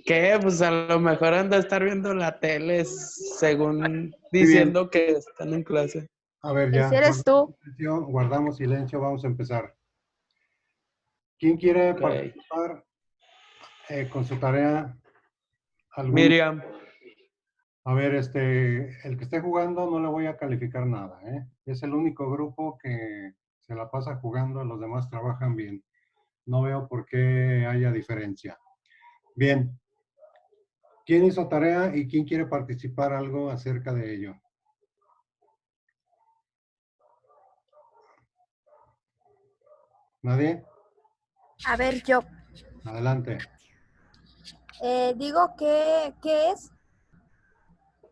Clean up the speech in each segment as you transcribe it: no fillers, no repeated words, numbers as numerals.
¿Qué? Pues a lo mejor anda a estar viendo la tele según Muy bien. diciendo que están en clase. A ver, Ese ya. eres tú. Guardamos silencio, vamos a empezar. ¿Quién quiere Ok. participar con su tarea? ¿Algún? Miriam. A ver, el que esté jugando no le voy a calificar nada, ¿eh? Es el único grupo que se la pasa jugando, los demás trabajan bien. No veo por qué haya diferencia. Bien. ¿Quién hizo tarea y quién quiere participar algo acerca de ello? ¿Nadie? A ver, yo. Adelante. Digo que, ¿qué es?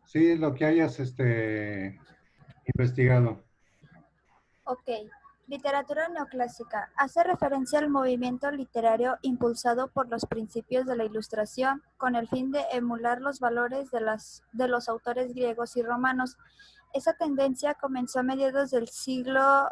Sí, lo que hayas investigado. Ok. Literatura neoclásica. Hace referencia al movimiento literario impulsado por los principios de la Ilustración con el fin de emular los valores de los autores griegos y romanos. Esa tendencia comenzó a mediados del siglo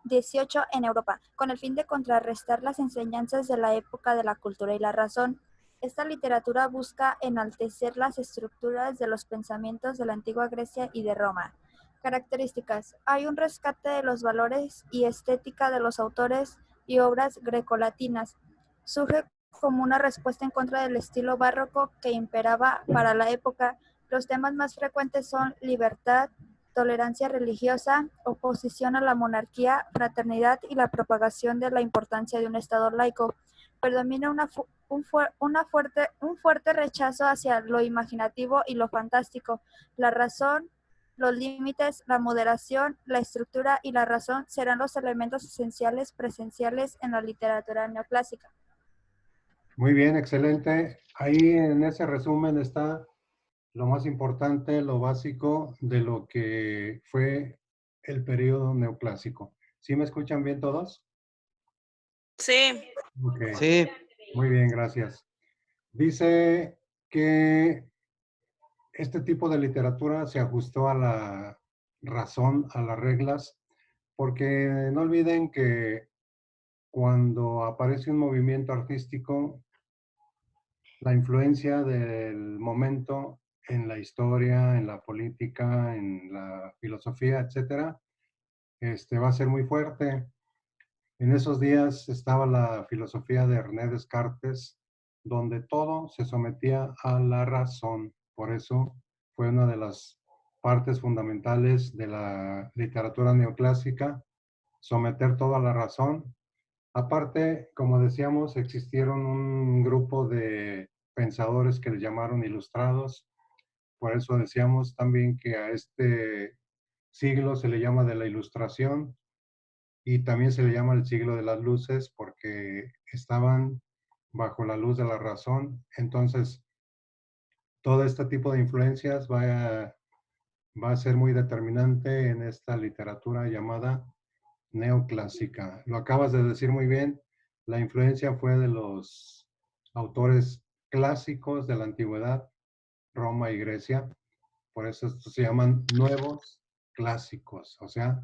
XVIII en Europa, con el fin de contrarrestar las enseñanzas de la época de la cultura y la razón. Esta literatura busca enaltecer las estructuras de los pensamientos de la antigua Grecia y de Roma. Características. Hay un rescate de los valores y estética de los autores y obras grecolatinas. Surge como una respuesta en contra del estilo barroco que imperaba para la época. Los temas más frecuentes son libertad, tolerancia religiosa, oposición a la monarquía, fraternidad y la propagación de la importancia de un Estado laico. Predomina un fuerte rechazo hacia lo imaginativo y lo fantástico. La razón, los límites, la moderación, la estructura y la razón serán los elementos esenciales presenciales en la literatura neoclásica. Muy bien, excelente. Ahí en ese resumen está lo más importante, lo básico de lo que fue el periodo neoclásico. ¿Sí me escuchan bien todos? Sí. Ok. Sí. Muy bien, gracias. Dice que este tipo de literatura se ajustó a la razón, a las reglas, porque no olviden que cuando aparece un movimiento artístico, la influencia del momento en la historia, en la política, en la filosofía, etcétera, va a ser muy fuerte. En esos días estaba la filosofía de René Descartes, donde todo se sometía a la razón. Por eso fue una de las partes fundamentales de la literatura neoclásica, someter todo a la razón. Aparte, como decíamos, existieron un grupo de pensadores que le llamaron ilustrados. Por eso decíamos también que a este siglo se le llama de la Ilustración y también se le llama el siglo de las luces porque estaban bajo la luz de la razón. Entonces, todo este tipo de influencias va a ser muy determinante en esta literatura llamada neoclásica. Lo acabas de decir muy bien, la influencia fue de los autores clásicos de la antigüedad, Roma y Grecia, por eso estos se llaman nuevos clásicos, o sea,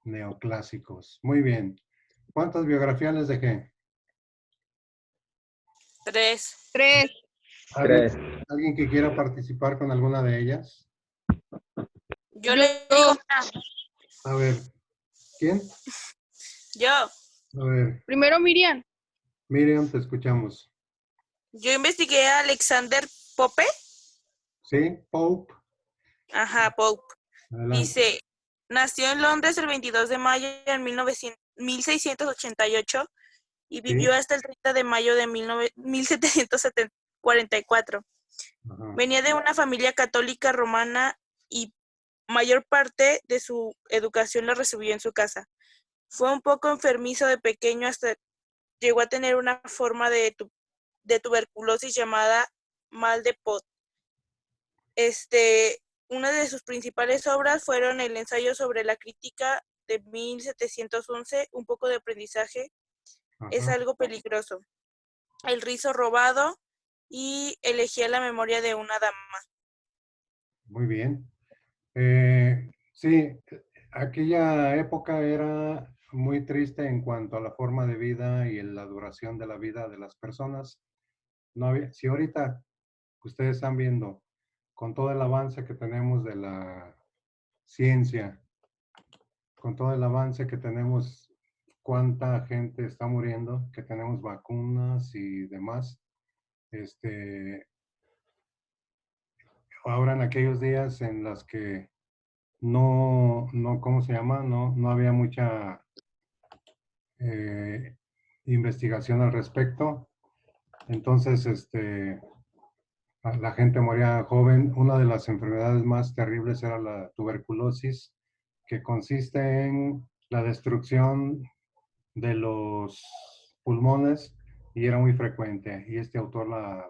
neoclásicos. Muy bien. ¿Cuántas biografías les dejé? 3. 3. ¿Alguien que quiera participar con alguna de ellas? Yo le digo una. A ver, ¿quién? Yo. A ver, Primero Miriam. Miriam, te escuchamos. Yo investigué a Alexander Pope. ¿Sí? Pope. Ajá, Pope. Adelante. Dice, nació en Londres el 22 de mayo de 1688 y vivió ¿Sí? hasta el 30 de mayo de 1744. Ajá. Venía de una familia católica romana y mayor parte de su educación la recibió en su casa. Fue un poco enfermizo de pequeño hasta llegó a tener una forma de tuberculosis llamada mal de Pot. Una de sus principales obras fueron el ensayo sobre la crítica de 1711, un poco de aprendizaje, es Ajá. algo peligroso, el rizo robado y elegía la memoria de una dama. Muy bien. Sí, aquella época era muy triste en cuanto a la forma de vida y en la duración de la vida de las personas. No había, si ahorita ustedes están viendo con todo el avance que tenemos de la ciencia, con todo el avance que tenemos, cuánta gente está muriendo, que tenemos vacunas y demás, ahora en aquellos días en los que ¿cómo se llama? No había mucha eh, investigación al respecto. Entonces, la gente moría joven. Una de las enfermedades más terribles era la tuberculosis, que consiste en la destrucción de los pulmones y era muy frecuente. Y este autor la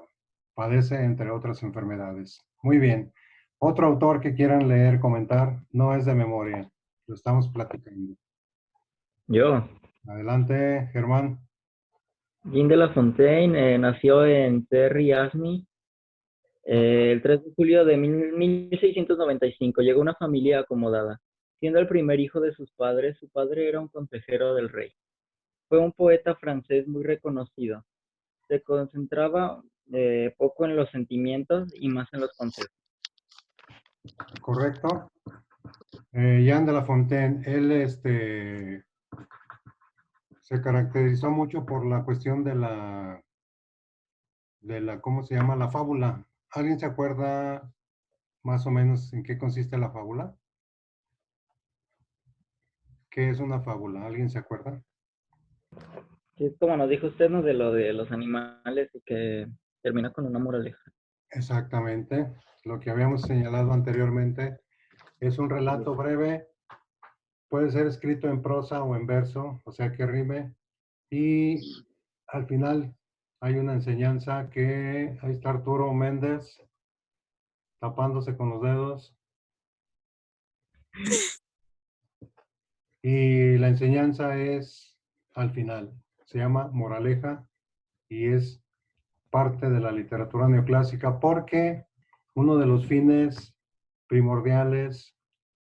padece, entre otras enfermedades. Muy bien. Otro autor que quieran leer, comentar, no es de memoria, lo estamos platicando. Yo, Adelante, Germán. Jean de La Fontaine, nació en Terry-Asmy el 3 de julio de 1695. Llegó a una familia acomodada. Siendo el primer hijo de sus padres, su padre era un consejero del rey. Fue un poeta francés muy reconocido. Se concentraba poco en los sentimientos y más en los consejos. Correcto. Jean de La Fontaine, él se caracterizó mucho por la cuestión de la, ¿cómo se llama? La fábula. ¿Alguien se acuerda más o menos en qué consiste la fábula? ¿Qué es una fábula? ¿Alguien se acuerda? Sí, es como nos dijo usted, ¿no? De lo de los animales y que termina con una moraleja. Exactamente. Lo que habíamos señalado anteriormente es un relato breve, puede ser escrito en prosa o en verso, o sea que rime, y al final hay una enseñanza que ahí está Arturo Méndez tapándose con los dedos. Y la enseñanza es al final, se llama moraleja y es parte de la literatura neoclásica porque uno de los fines primordiales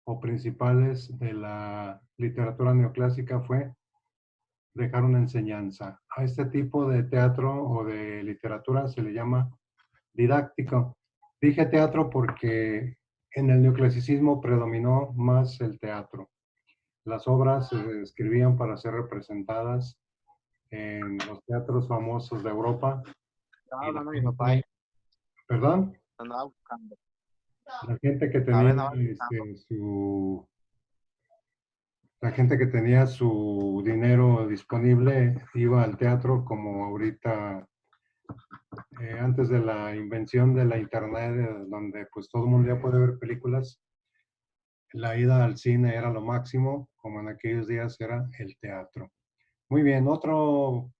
o principales de la literatura neoclásica fue dejar una enseñanza. A este tipo de teatro o de literatura se le llama didáctico. Dije teatro porque en el neoclasicismo predominó más el teatro. Las obras se escribían para ser representadas en los teatros famosos de Europa. Estaba Y la hablando mi gente- papá y ¿Perdón? lo andaba buscando. La gente que A tenía ver, andaba buscando. la gente que tenía su dinero disponible iba al teatro como ahorita, antes de la invención de la internet, donde pues todo el mundo ya puede ver películas, la ida al cine era lo máximo, como en aquellos días era el teatro. Muy bien, otro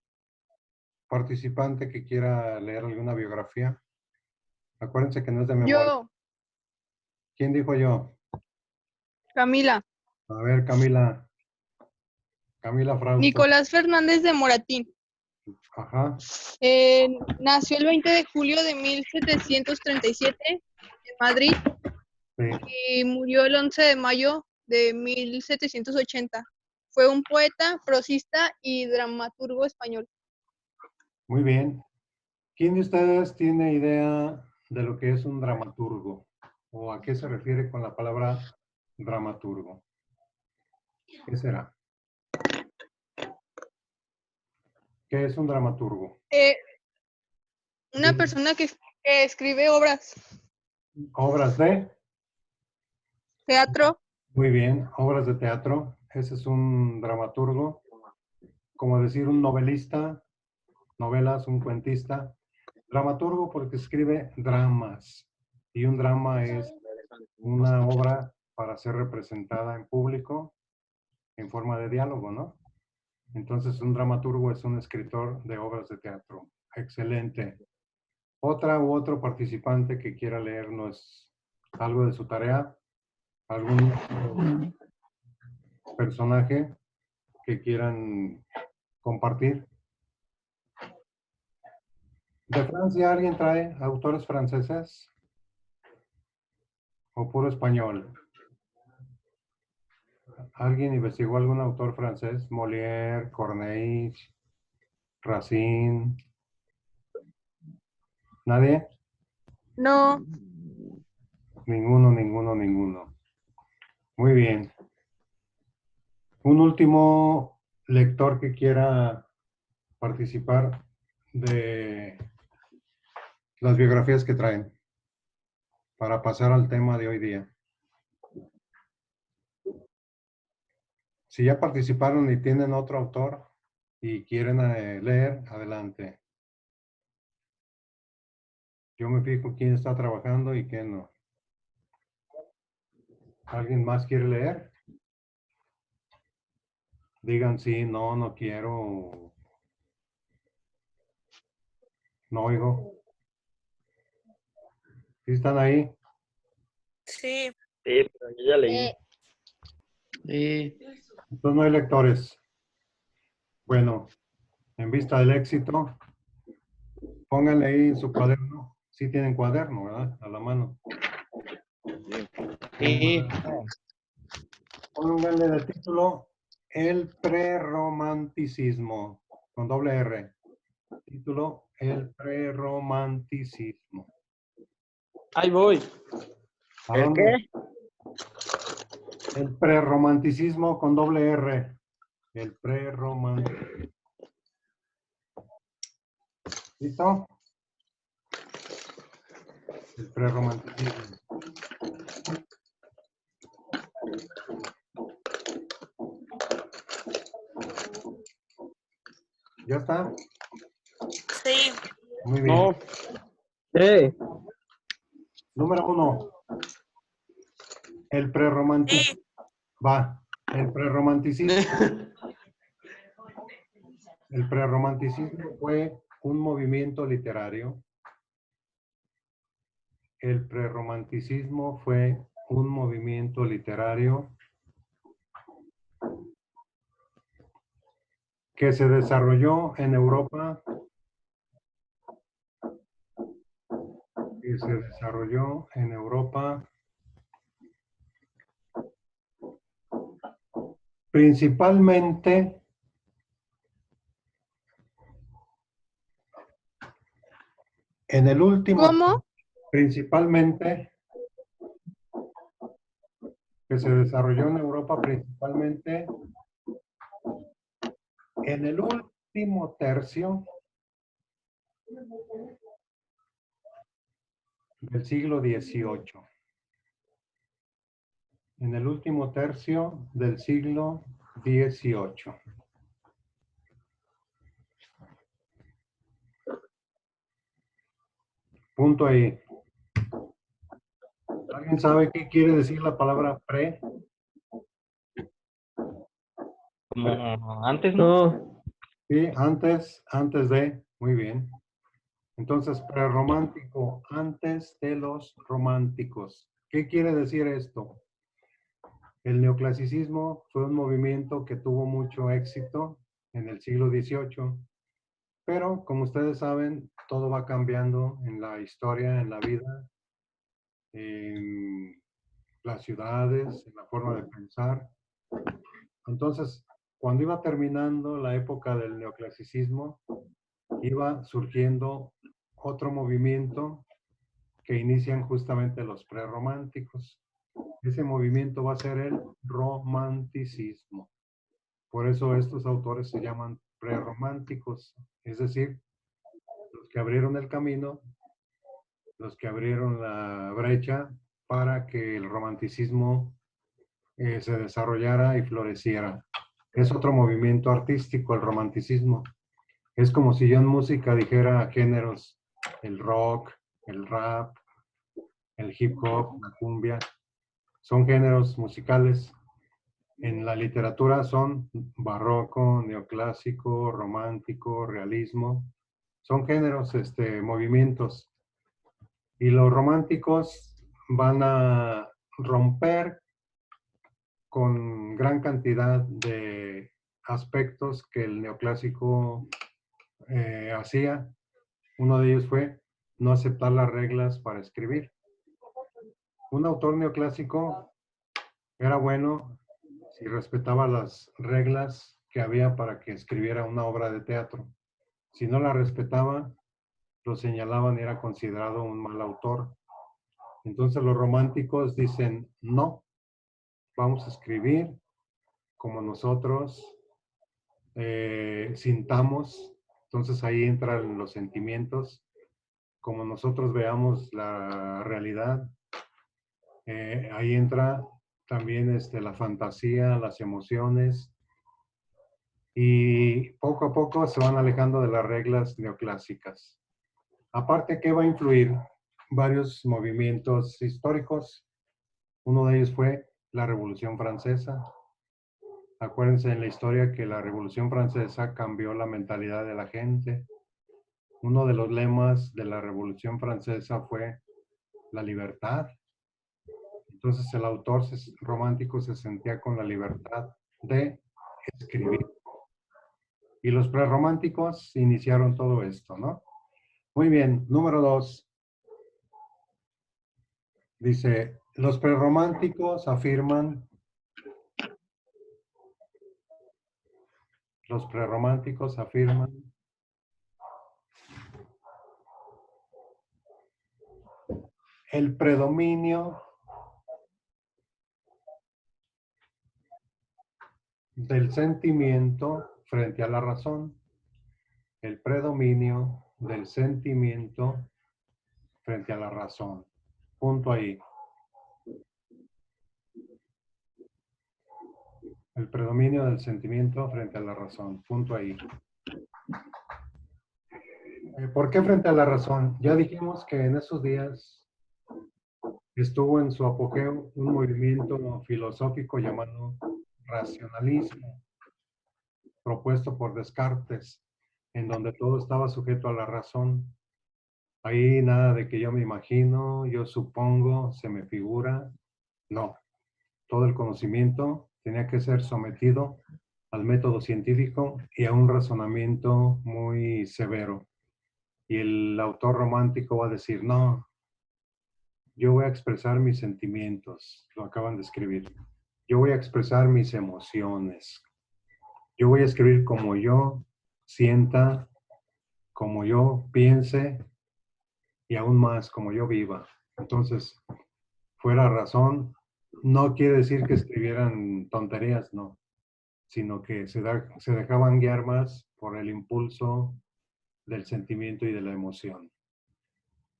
participante que quiera leer alguna biografía. Acuérdense que no es de memoria. Yo, ¿Quién dijo yo? Camila. A ver, Camila. Camila Frausto. Nicolás Fernández de Moratín. Ajá. Nació el 20 de julio de 1737 en Madrid Sí. y murió el 11 de mayo de 1780. Fue un poeta, prosista y dramaturgo español. Muy bien. ¿Quién de ustedes tiene idea de lo que es un dramaturgo? ¿O a qué se refiere con la palabra dramaturgo? ¿Qué será? ¿Qué es un dramaturgo? Una Dime. persona que escribe obras, Obras de... teatro, Muy bien, obras de teatro. Ese es un dramaturgo. Como decir un novelista, novelas, un cuentista. Dramaturgo porque escribe dramas. Y un drama es una obra para ser representada en público en forma de diálogo, ¿no? Entonces, un dramaturgo es un escritor de obras de teatro. Excelente. Otra u otro participante que quiera leernos algo de su tarea, algún personaje que quieran compartir. ¿De Francia alguien trae autores franceses? ¿O puro español? ¿Alguien investigó algún autor francés? Molière, Corneille, Racine. ¿Nadie? No. Ninguno. Muy bien. Un último lector que quiera participar de las biografías que traen para pasar al tema de hoy día. Si ya participaron y tienen otro autor y quieren leer, adelante. Yo me fijo quién está trabajando y quién no. ¿Alguien más quiere leer? Digan sí, no, no quiero. No oigo. ¿Sí están ahí? Sí. Sí, pero yo ya leí. Sí. Entonces no hay lectores. Bueno, en vista del éxito, pónganle ahí en su cuaderno. Sí tienen cuaderno, ¿verdad? A la mano. Sí. Pónganle de título El prerromanticismo, con doble R. Título El prerromanticismo. Ahí voy. ¿A ¿El dónde? qué? El prerromanticismo con doble R. El prerromanticismo. ¿Listo? El prerromanticismo. ¿Ya está? Sí. Muy bien. No. Sí. Número 1. El prerromanticismo. Sí. Va. El prerromanticismo. El prerromanticismo fue un movimiento literario. El prerromanticismo fue un movimiento literario que se desarrolló en Europa. Principalmente en el último. ¿Cómo? Principalmente que se desarrolló en Europa, principalmente en el último tercio del siglo XVIII. En el último tercio del siglo XVIII. Punto ahí. ¿Alguien sabe qué quiere decir la palabra pre? Como antes, ¿no? Sí, antes de. Muy bien. Entonces, prerromántico, antes de los románticos. ¿Qué quiere decir esto? El neoclasicismo fue un movimiento que tuvo mucho éxito en el siglo XVIII, pero como ustedes saben, todo va cambiando en la historia, en la vida, en las ciudades, en la forma de pensar. Entonces, cuando iba terminando la época del neoclasicismo, iba surgiendo otro movimiento que inician justamente los prerrománticos. Ese movimiento va a ser el romanticismo. Por eso estos autores se llaman prerrománticos, es decir, los que abrieron el camino, los que abrieron la brecha para que el romanticismo se desarrollara y floreciera. Es otro movimiento artístico, el romanticismo. Es como si yo en música dijera géneros, el rock, el rap, el hip hop, la cumbia. Son géneros musicales. En la literatura son barroco, neoclásico, romántico, realismo. Son géneros, movimientos. Y los románticos van a romper con gran cantidad de aspectos que el neoclásico hacía. Uno de ellos fue no aceptar las reglas para escribir. Un autor neoclásico era bueno si respetaba las reglas que había para que escribiera una obra de teatro. Si no la respetaba, lo señalaban y era considerado un mal autor. Entonces los románticos dicen, no, vamos a escribir como nosotros sintamos. Entonces ahí entran los sentimientos, como nosotros veamos la realidad. Ahí entra también la fantasía, las emociones, y poco a poco se van alejando de las reglas neoclásicas. Aparte que va a influir varios movimientos históricos. Uno de ellos fue la Revolución Francesa. Acuérdense en la historia que la Revolución Francesa cambió la mentalidad de la gente. Uno de los lemas de la Revolución Francesa fue la libertad. Entonces el autor romántico se sentía con la libertad de escribir. Y los prerrománticos iniciaron todo esto, ¿no? Muy bien, número 2. Dice, los prerrománticos afirman el predominio del sentimiento frente a la razón. El predominio del sentimiento frente a la razón. Punto ahí. El predominio del sentimiento frente a la razón. Punto ahí. ¿Por qué frente a la razón? Ya dijimos que en esos días estuvo en su apogeo un movimiento filosófico llamado racionalismo, propuesto por Descartes, en donde todo estaba sujeto a la razón. Ahí nada de que yo me imagino, yo supongo, se me figura. No. Todo el conocimiento tenía que ser sometido al método científico y a un razonamiento muy severo. Y el autor romántico va a decir, no, yo voy a expresar mis sentimientos, lo acaban de escribir. Yo voy a expresar mis emociones. Yo voy a escribir como yo sienta, como yo piense y aún más como yo viva. Entonces, fuera razón, no quiere decir que escribieran tonterías, no, sino que se dejaban guiar más por el impulso del sentimiento y de la emoción.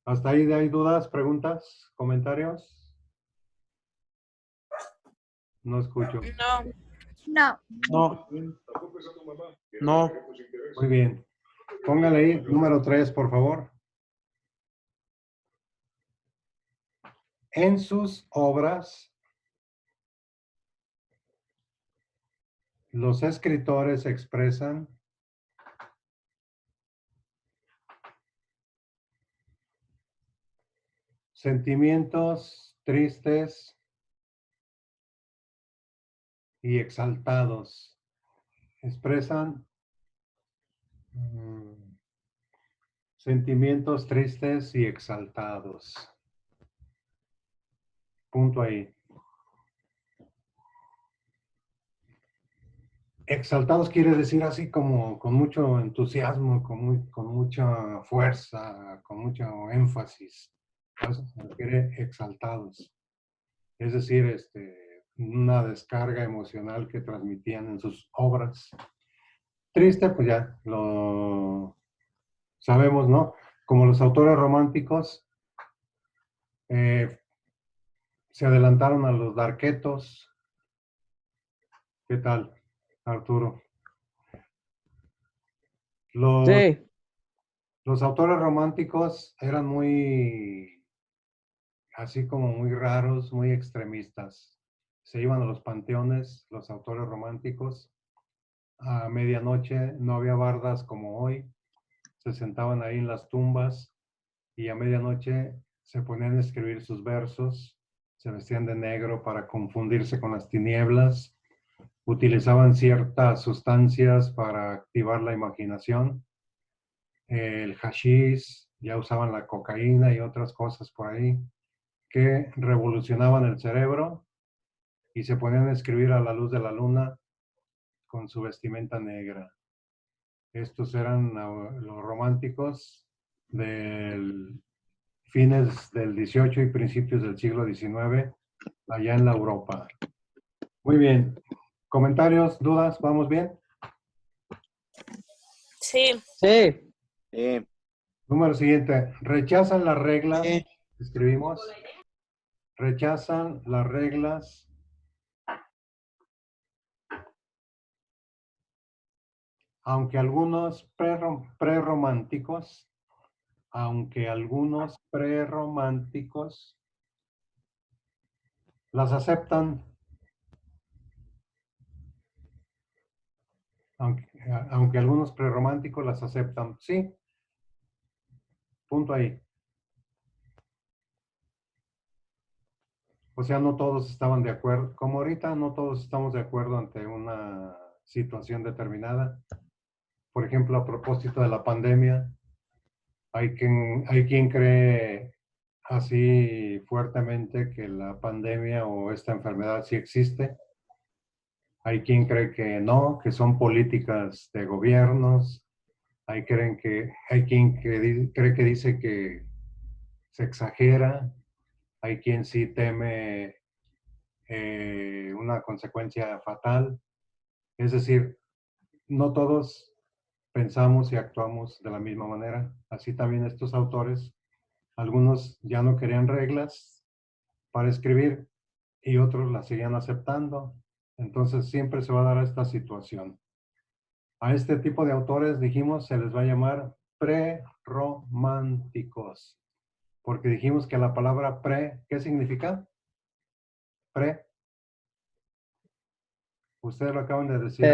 ¿Hasta ahí hay dudas, preguntas, comentarios? No escucho. No. No. No. No. Muy bien. Póngale ahí, número 3, por favor. En sus obras, los escritores expresan sentimientos tristes y exaltados. Expresan sentimientos tristes y exaltados. Punto ahí. Exaltados quiere decir así como con mucho entusiasmo, con mucha fuerza, con mucho énfasis. A eso se refiere exaltados. Es decir, una descarga emocional que transmitían en sus obras. Triste, pues ya lo sabemos, ¿no? Como los autores románticos se adelantaron a los darquetos. ¿Qué tal, Arturo? Sí. Los autores románticos eran muy, así como muy raros, muy extremistas. Se iban a los panteones, los autores románticos. A medianoche no había bardas como hoy. Se sentaban ahí en las tumbas y a medianoche se ponían a escribir sus versos. Se vestían de negro para confundirse con las tinieblas. Utilizaban ciertas sustancias para activar la imaginación. El hashish, ya usaban la cocaína y otras cosas por ahí que revolucionaban el cerebro y se ponían a escribir a la luz de la luna con su vestimenta negra. Estos eran los románticos del fines del XVIII y principios del siglo XIX, allá en la Europa. Muy bien. ¿Comentarios, dudas? ¿Vamos bien? Sí. Sí. Número siguiente. Rechazan las reglas. Sí. Escribimos. Rechazan las reglas aunque algunos prerrománticos las aceptan, aunque algunos prerrománticos las aceptan. Sí, punto ahí. O sea, no todos estaban de acuerdo. Como ahorita no todos estamos de acuerdo ante una situación determinada. Por ejemplo, a propósito de la pandemia, hay quien cree así fuertemente que la pandemia o esta enfermedad sí existe. Hay quien cree que no, que son políticas de gobiernos. Hay quien cree que dice que se exagera. Hay quien sí teme una consecuencia fatal. Es decir, no todos pensamos y actuamos de la misma manera. Así también estos autores, algunos ya no querían reglas para escribir y otros las seguían aceptando. Entonces siempre se va a dar esta situación. A este tipo de autores, dijimos, se les va a llamar prerrománticos. Porque dijimos que la palabra pre, ¿qué significa? Pre. Ustedes lo acaban de decir.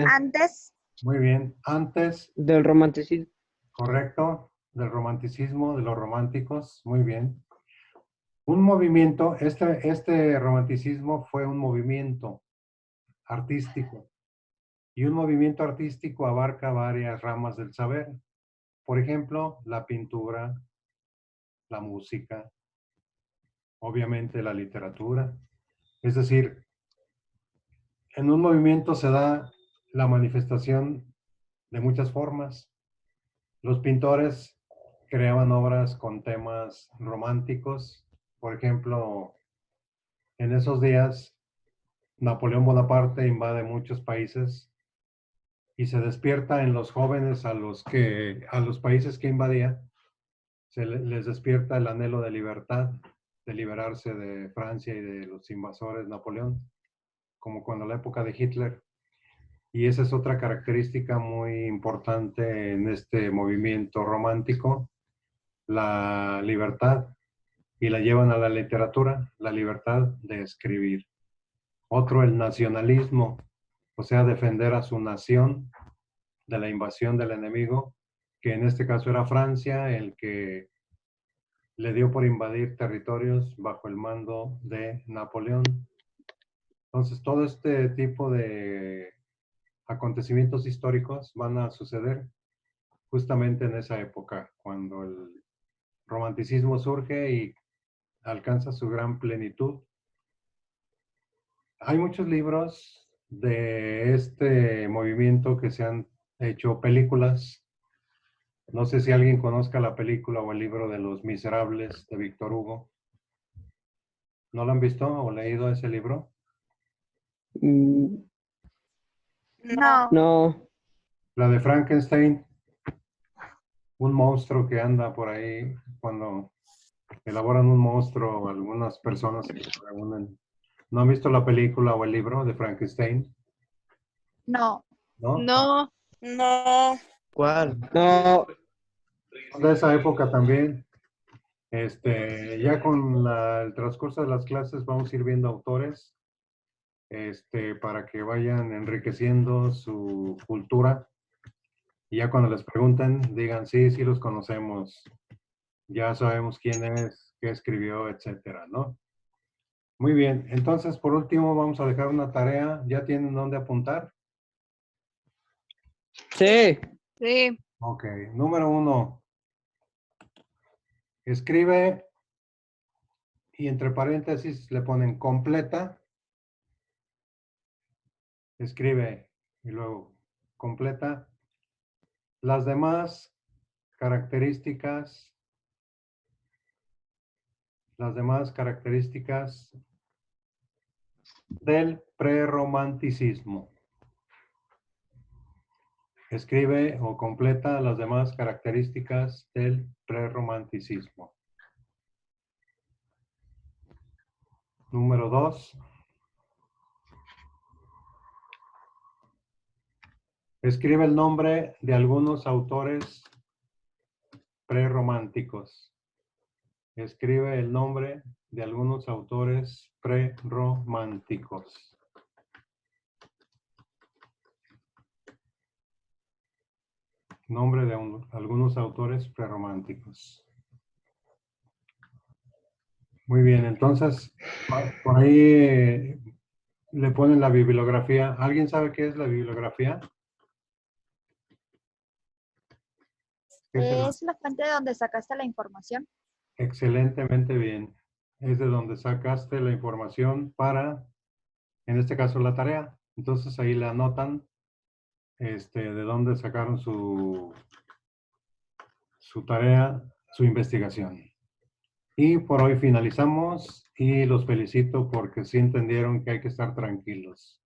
Antes. Muy bien. Antes. Del romanticismo. Correcto. Del romanticismo, de los románticos. Muy bien. Un movimiento, este romanticismo fue un movimiento artístico. Y un movimiento artístico abarca varias ramas del saber. Por ejemplo, la pintura, la música, obviamente la literatura. Es decir, en un movimiento se da la manifestación de muchas formas. Los pintores creaban obras con temas románticos. Por ejemplo, en esos días, Napoleón Bonaparte invade muchos países y se despierta en los jóvenes a los países que invadía, les despierta el anhelo de libertad, de liberarse de Francia y de los invasores Napoleón, como cuando la época de Hitler. Y esa es otra característica muy importante en este movimiento romántico, la libertad, y la llevan a la literatura, la libertad de escribir. Otro, el nacionalismo, o sea, defender a su nación de la invasión del enemigo, que en este caso era Francia, el que le dio por invadir territorios bajo el mando de Napoleón. Entonces, todo este tipo de acontecimientos históricos van a suceder justamente en esa época, cuando el romanticismo surge y alcanza su gran plenitud. Hay muchos libros de este movimiento que se han hecho películas. No sé si alguien conozca la película o el libro de Los Miserables de Víctor Hugo. ¿No lo han visto o leído ese libro? Mm, No. No. La de Frankenstein, un monstruo que anda por ahí cuando elaboran un monstruo, algunas personas se reúnen. ¿No han visto la película o el libro de Frankenstein? No. ¿No? No. No. ¿Cuál? No. De esa época también. Ya con el transcurso de las clases vamos a ir viendo autores para que vayan enriqueciendo su cultura. Y ya cuando les pregunten, digan, sí, sí los conocemos. Ya sabemos quién es, qué escribió, etcétera, ¿no? Muy bien. Entonces, por último, vamos a dejar una tarea. ¿Ya tienen dónde apuntar? Sí. Sí. Ok. Número 1. Escribe y entre paréntesis le ponen completa Escribe y luego completa. Las demás características del prerromanticismo. Escribe o completa las demás características del prerromanticismo. Número 2. Escribe el nombre de algunos autores prerrománticos. Escribe el nombre de algunos autores prerrománticos. Nombre de algunos autores prerrománticos. Muy bien, entonces, por ahí le ponen la bibliografía. ¿Alguien sabe qué es la bibliografía? ¿Qué es ¿Es la fuente de donde sacaste la información? Excelentemente bien. Es de donde sacaste la información para, en este caso, la tarea. Entonces ahí le anotan de dónde sacaron su tarea, su investigación. Y por hoy finalizamos y los felicito porque sí entendieron que hay que estar tranquilos.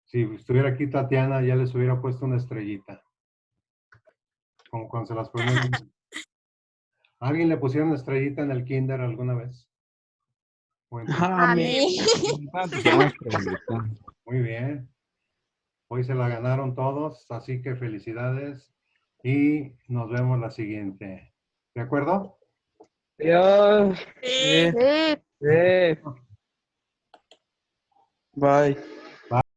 Si estuviera aquí Tatiana, ya les hubiera puesto una estrellita. Como cuando se las ponen. ¿A alguien le pusieron estrellita en el kinder alguna vez? ¿O en A A mí. mí. Muy bien. Hoy se la ganaron todos, así que felicidades y nos vemos la siguiente. ¿De acuerdo? Adiós. Sí. Sí. Sí. Bye.